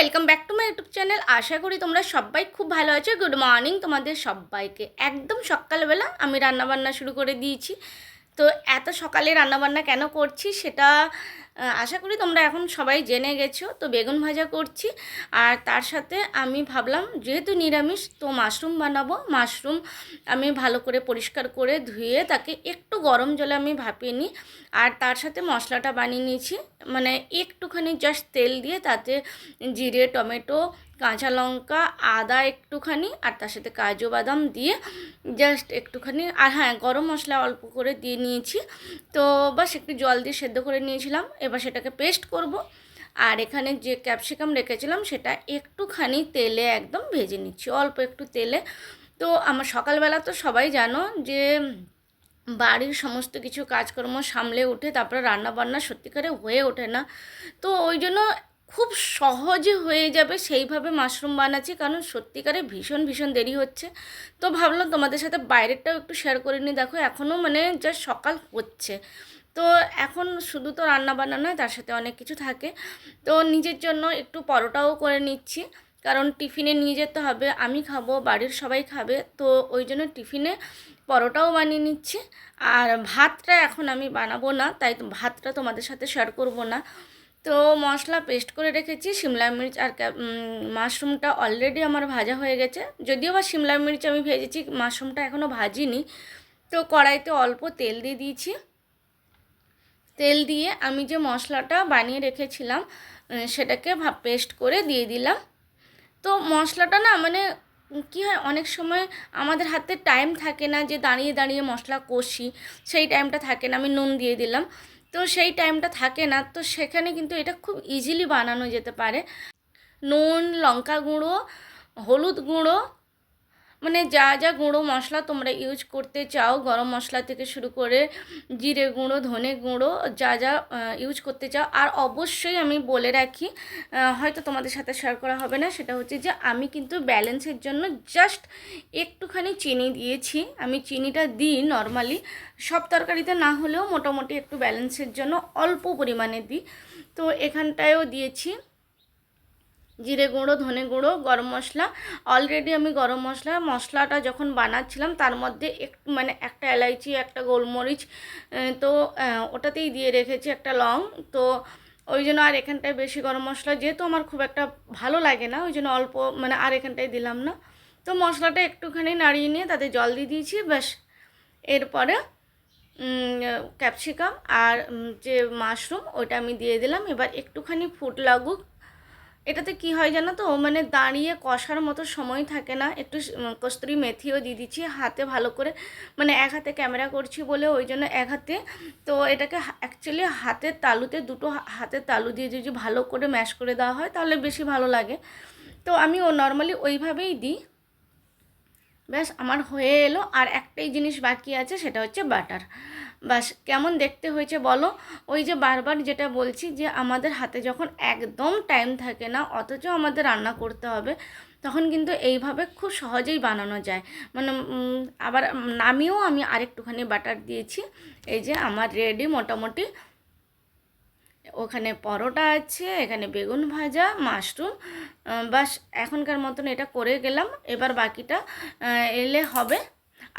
Welcome back to my YouTube channel. আশা করি তোমরা সবাই খুব ভালো আছো। গুড মর্নিং তোমাদের সবাইকে। একদম সকালবেলা আমি রান্নাবান্না শুরু করে দিয়েছি। তো এত সকালে রান্নাবান্না কেন করছি সেটা আশা করি তোমরা এখন সবাই জেনে গেছো। তো বেগুন ভাজা করছি, আর তার সাথে আমি ভাবলাম যেহেতু নিরামিষ তো মাশরুম বানাবো। মাশরুম আমি ভালো করে পরিষ্কার করে ধুয়ে তাকে একটু গরম জলে আমি ভাপিয়ে নিই, আর তার সাথে মশলাটা বানিয়ে নিয়েছি। মানে একটুখানি জাস্ট তেল দিয়ে তাতে জিরে, টমেটো, কাঁচা লঙ্কা, আদা একটুখানি, আর তার সাথে কাজু বাদাম দিয়ে জাস্ট একটুখানি, আর হ্যাঁ গরম মশলা অল্প করে দিয়ে নিয়েছি। তো বাস একটু জল দিয়ে সেদ্ধ করে নিয়েছিলাম। এবার সেটাকে পেস্ট করব। আর এখানে যে ক্যাপসিকাম রেখেছিলাম সেটা একটুখানি তেলে একদম ভেজে নিচ্ছি, অল্প একটু তেলে। তো আমার সকালবেলা তো সবাই জানো যে বাড়ির সমস্ত কিছু কাজকর্ম সামলে উঠে তারপরে রান্নাবান্না সত্যিকারে হয়ে ওঠে না। তো ওই জন্য খুব সহজে হয়ে যাবে সেইভাবে মাশরুম বানাচ্ছি, কারণ সত্যিকারে ভীষণ ভীষণ দেরি হচ্ছে। তো ভাবলাম তোমাদের সাথে বাইরেরটাও একটু শেয়ার করে নিই। দেখো এখনও মানে যা সকাল হচ্ছে, তো এখন শুধু তো রান্না বান্না নয়, তার সাথে অনেক কিছু থাকে। তো নিজের জন্য একটু পরোটাও করে নিচ্ছি, কারণ টিফিনে নিয়ে যেতে হবে, আমি খাবো, বাড়ির সবাই খাবে। তো ওই জন্য টিফিনে পরোটাও বানিয়ে নিচ্ছি। আর ভাতটা এখন আমি বানাবো না, তাই তো ভাতটা তোমাদের সাথে শেয়ার করব না। তো মশলা পেস্ট করে রেখেছি, শিমলা মির্চ আর মাশরুমটা অলরেডি আমার ভাজা হয়ে গেছে। যদিও বা শিমলা মির্চ আমি ভেজেছি, মাশরুমটা এখনও ভাজিনি। তো কড়াইতে অল্প তেল দিয়ে দিয়েছি। তেল দিয়ে আমি যে মশলাটা বানিয়ে রেখেছিলাম সেটাকে পেস্ট করে দিয়ে দিলাম। তো মশলাটা না মানে কী হয়, অনেক সময় আমাদের হাতে টাইম থাকে না যে দাঁড়িয়ে দাঁড়িয়ে মশলা কষি, সেই টাইমটা থাকে না। আমি নুন দিয়ে দিলাম, তো সেই টাইমটা থাকে না, তো সেখানে কিন্তু এটা খুব ইজিলি বানানো যেতে পারে। নুন, লঙ্কা গুঁড়ো, হলুদ গুঁড়ো, মানে যা যা গুঁড়ো মশলা তোমরা ইউজ করতে চাও, গরম মশলা থেকে শুরু করে জিরে গুঁড়ো, ধনে গুঁড়ো, যা যা ইউজ করতে চাও। আর অবশ্যই আমি বলে রাখি, হয়তো তোমাদের সাথে শেয়ার করা হবে না, সেটা হচ্ছে যে আমি কিন্তু ব্যালেন্সের জন্য জাস্ট একটুখানি চিনি দিয়েছি। আমি চিনিটা দিই নর্মালি, সব তরকারিতে না হলেও মোটামুটি একটু ব্যালেন্সের জন্য অল্প পরিমাণে দিই। তো এখানটায়ও দিয়েছি জিরে গুঁড়ো, ধনে গুঁড়ো, গরম মশলা। অলরেডি আমি গরম মশলাটা যখন বানাচ্ছিলাম তার মধ্যে একটু মানে একটা এলাইচি, একটা গোলমরিচ, তো ওটাতেই দিয়ে রেখেছি একটা লং। তো ওই জন্য আর এখানটায় বেশি গরম মশলা যেহেতু আমার খুব একটা ভালো লাগে না, ওই জন্য অল্প মানে আর এখানটায় দিলাম না। তো মশলাটা একটুখানি নাড়িয়ে নিয়ে তাতে জল দিয়ে দিয়েছি, ব্যাস। এরপরে ক্যাপসিকাম আর যে মাশরুম ওইটা আমি দিয়ে দিলাম। এবার একটুখানি ফুট লাগুক। এটাতে কি হয় জানো তো, মানে দাঁড়িয়ে কষার মতো সময় থাকে না। একটু কস্তুরি মেথিও দিয়ে দিচ্ছি হাতে ভালো করে, মানে এক হাতে ক্যামেরা করছি বলে ওই জন্য এক হাতে। তো এটাকে অ্যাকচুয়ালি হাতের তালুতে, দুটো হাতের তালু দিয়ে যদি ভালো করে ম্যাশ করে দেওয়া হয় তাহলে বেশি ভালো লাগে। তো আমি নর্মালি ওইভাবেই দিই। ব্যাস আমার হয়ে এলো। আর একটাই জিনিস বাকি আছে, সেটা হচ্ছে বাটার। বাস কেমন দেখতে হয়েছে বলো। ওই যে বারবার যেটা বলছি যে আমাদের হাতে যখন একদম টাইম থাকে না অথচ আমাদের রান্না করতে হবে, তখন কিন্তু এইভাবে খুব সহজেই বানানো যায়। মানে আবার নামিয়েও আমি আরেকটুখানি বাটার দিয়েছি। এই যে আমার রেডি মোটামুটি। ওখানে পরোটা আছে, এখানে বেগুন ভাজা, মাশরুম, বাস এখনকার মতন এটা করে গেলাম। এবার বাকিটা এলে হবে।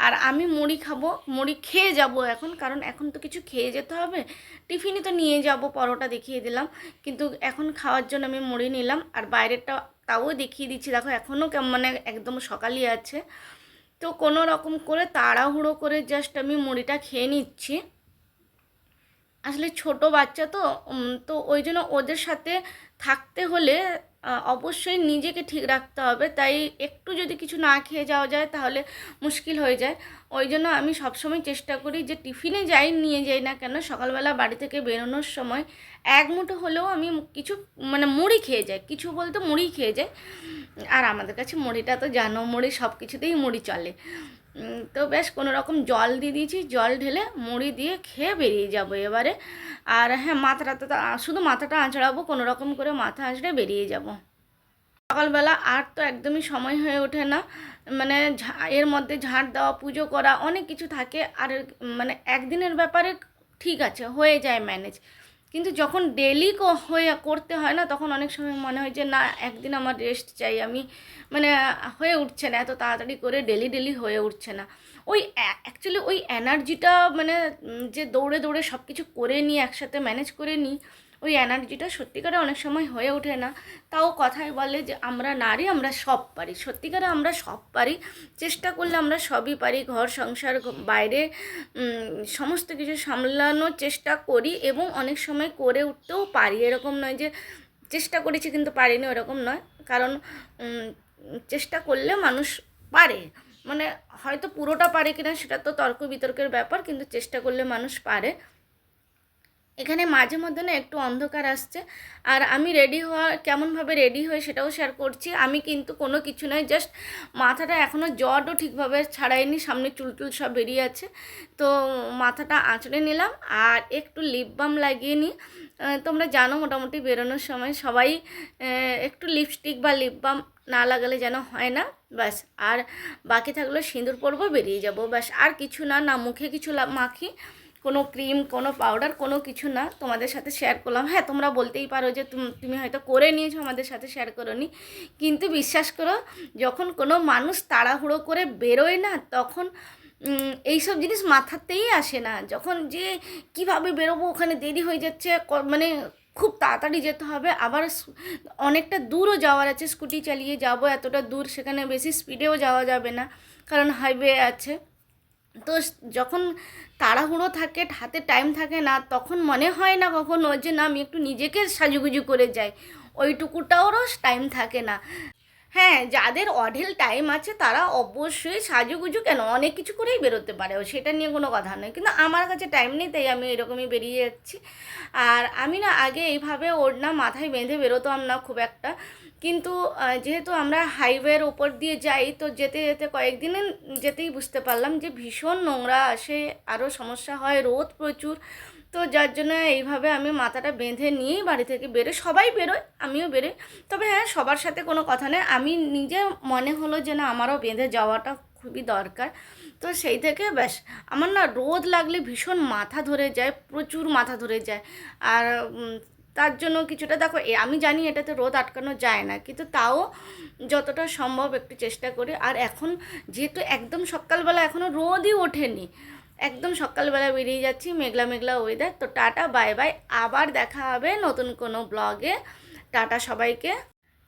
আর আমি মুড়ি খাবো, মুড়ি খেয়ে যাব এখন, কারণ এখন তো কিছু খেয়ে যেতে হবে। টিফিনে তো নিয়ে যাব, পরোটা দেখিয়ে দিলাম, কিন্তু এখন খাওয়ার জন্য আমি মুড়ি নিলাম। আর বাইরেরটা তাও দেখিয়ে দিচ্ছি, দেখো এখনও মানে একদম সকালই আছে। তো কোনো রকম করে তাড়াহুড়ো করে জাস্ট আমি মুড়িটা খেয়ে নিচ্ছি। আসলে ছোট বাচ্চা তো, তো ওই জন্য ওদের সাথে থাকতে হলে অবশ্যই নিজেকে ঠিক রাখতে হবে। তাই একটু যদি কিছু না খেয়ে যাওয়া যায় তাহলে মুশকিল হয়ে যায়। ওই জন্য আমি সবসময় চেষ্টা করি যে টিফিনে যাই নিয়ে যাই না কেন, সকালবেলা বাড়ি থেকে বেরোনোর সময় এক মুঠো হলেও আমি কিছু মানে মুড়ি খেয়ে যাই, কিছু বলতে মুড়ি খেয়ে যাই। আর আমাদের কাছে মুড়িটা তো জানো, মুড়ি সব কিছুতেই মুড়ি চলে। তো বেশ কোনো রকম জল দিয়ে দিয়েছি, জল ঢেলে মুড়ি দিয়ে খেয়ে বেরিয়ে যাব এবারে। আর হ্যাঁ, মাথাটা তো শুধু মাথাটা আঁচড়াবো, কোনো রকম করে মাথা আঁচড়ে বেরিয়ে যাব। সকালবেলা আর তো একদমই সময় হয়ে ওঠে না, মানে এর মধ্যে ঝাঁট দেওয়া, পুজো করা, অনেক কিছু থাকে। আর মানে একদিনের ব্যাপারে ঠিক আছে, হয়ে যায় ম্যানেজ, কিন্তু যখন ডেলি হয়ে করতে হয় না, তখন অনেক সময় মনে হয় যে না, একদিন আমার রেস্ট চাই আমি, মানে হয়ে উঠছে না, এত তাড়াতাড়ি করে ডেলি ডেলি হয়ে উঠছে না। ওই অ্যাকচুয়ালি ওই এনার্জিটা, মানে যে দৌড়ে দৌড়ে সব কিছু করে নিই, একসাথে ম্যানেজ করে নিই, ওই এনার্জিটা সত্যিকারে অনেক সময় হয়ে ওঠে না। তাও কথায় বলে যে আমরা নারী, আমরা সব পারি, সত্যিকারে আমরা সব পারি, চেষ্টা করলে আমরা সবই পারি। ঘর সংসার বাইরে সমস্ত কিছু সামলানোর চেষ্টা করি এবং অনেক সময় করে উঠতেও পারি। এরকম নয় যে চেষ্টা করেছি কিন্তু পারিনি, ওরকম নয়। কারণ চেষ্টা করলে মানুষ পারে, মানে হয়তো পুরোটা পারে কিনা সেটা তো তর্ক বিতর্কের ব্যাপার, কিন্তু চেষ্টা করলে মানুষ পারে। এখানে মাঝে মধ্যে না একটু অন্ধকার আসছে, আর আমি রেডি হওয়া কেমনভাবে রেডি হয়ে সেটাও শেয়ার করছি। আমি কিন্তু কোনো কিছু নয়, জাস্ট মাথাটা এখনও জটও ঠিকভাবে ছাড়াইনি, সামনে চুলটুল সব বেরিয়ে আছে, তো মাথাটা আঁচড়ে নিলাম আর একটু লিপ বাম লাগিয়ে নিই। তোমরা জানো মোটামুটি বেরোনোর সময় সবাই একটু লিপস্টিক বা লিপ বাম না লাগালে যেন হয় না, ব্যাস। আর বাকি থাকলে সিঁদুর পরবো, বেরিয়ে যাব, ব্যাস। আর কিছু না, না মুখে কিছু মাখি, কোনো ক্রিম, কোনো পাউডার, কোনো কিছু না। তোমাদের সাথে শেয়ার করলাম। হ্যাঁ, তোমরা বলতেই পারো যে তুমি হয়তো করে নিয়েছো, আমাদের সাথে শেয়ার করোনি, কিন্তু বিশ্বাস করো, যখন কোনো মানুষ তাড়াহুড়ো করে বেরোয় না, তখন এইসব জিনিস মাথাতেই আসে না। যখন যে কিভাবে বেরোবো, ওখানে দেরি হয়ে যাচ্ছে, মানে খুব তাড়াতাড়ি যেতে হবে, আবার অনেকটা দূরও যাওয়ার আছে, স্কুটি চালিয়ে যাব এতটা দূর, সেখানে বেশি স্পিডেও যাওয়া যাবে না কারণ হাইওয়ে আছে। তো যখন তাড়াহুড়ো থাকে, হাতে টাইম থাকে না, তখন মনে হয় না কখনো যে না আমি একটু নিজেকে সাজুগুজু করে যাই, ওইটুকুটাওরও টাইম থাকে না। হ্যাঁ, যাদের অঢেল টাইম আছে তারা অবশ্যই সাজুগুজু কেন অনেক কিছু করেই বেরোতে পারে, সেটা নিয়ে কোনো কথা নয়, কিন্তু আমার কাছে টাইম নেই, তাই আমি এরকমই বেরিয়ে যাচ্ছি। আর আমি না আগে এইভাবে ওড়না মাথায় বেঁধে বেরোতাম না খুব একটা, কিন্তু যেহেতু আমরা হাইওয়ের ওপর দিয়ে যাই, তো যেতে যেতে কয়েকদিনে যেতেই বুঝতে পারলাম যে ভীষণ নোংরা আসে, আরও সমস্যা হয়, রোদ প্রচুর। তো যার জন্য এইভাবে আমি মাথাটা বেঁধে নিয়েই বাড়ি থেকে বেরোই। সবাই বেরোয়, আমিও বেরোই, তবে হ্যাঁ, সবার সাথে কোনো কথা নেই, আমি নিজে মনে হলো যে না আমারও বেঁধে যাওয়াটা খুবই দরকার। তো সেই থেকে ব্যাস, আমার না রোদ লাগলে ভীষণ মাথা ধরে যায়, প্রচুর মাথা ধরে যায়। আর তার জন্য কিছুটা দেখো, আমি জানি এটাতে রোদ আটকানো যায় না, কিন্তু তাও যতটা সম্ভব একটু চেষ্টা করি। আর এখন যেহেতু একদম সকালবেলা এখনও রোদই ওঠেনি, একদম সকালবেলা বেরিয়ে যাচ্ছি, মেঘলা মেঘলা ওয়েদার। তো টাটা, বাই বাই, আবার দেখা হবে নতুন কোনো ব্লগে। টাটা সবাইকে।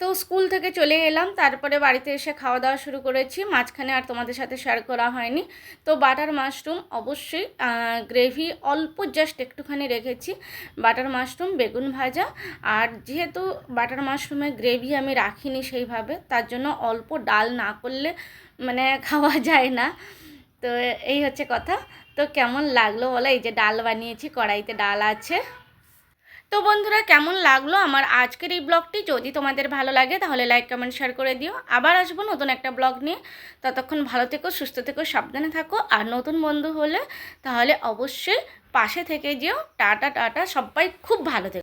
তো স্কুল থেকে চলে এলাম, তারপরে বাড়িতে এসে খাওয়া দাওয়া শুরু করেছি, মাঝখানে আর তোমাদের সাথে শেয়ার করা হয়নি। তো বাটার মাশরুম, অবশ্যই গ্রেভি অল্প জাস্ট একটুখানি রেখেছি, বাটার মাশরুম, বেগুন ভাজা। আর যেহেতু বাটার মাশরুমের গ্রেভি আমি রাখিনি সেইভাবে, তার জন্য অল্প, ডাল না করলে মানে খাওয়া যায় না। তো এই হচ্ছে কথা। তো কেমন লাগলো বলো, এই যে ডাল বানিয়েছি, কড়াইতে ডাল আছে। তো বন্ধুরা, কেমন লাগলো আমার আজকের এই ব্লগটি? যদি তোমাদের ভালো লাগে তাহলে লাইক, কমেন্ট, শেয়ার করে দিও। আবার আসবো নতুন একটা ব্লগ নিয়ে, ততক্ষণ ভালো থেকো, সুস্থ থেকো, সাবধানে থাকো। আর নতুন বন্ধু হলে তাহলে অবশ্যই পাশে থেকে যেও। টাটা টাটা, সবাই খুব ভালো থেকো।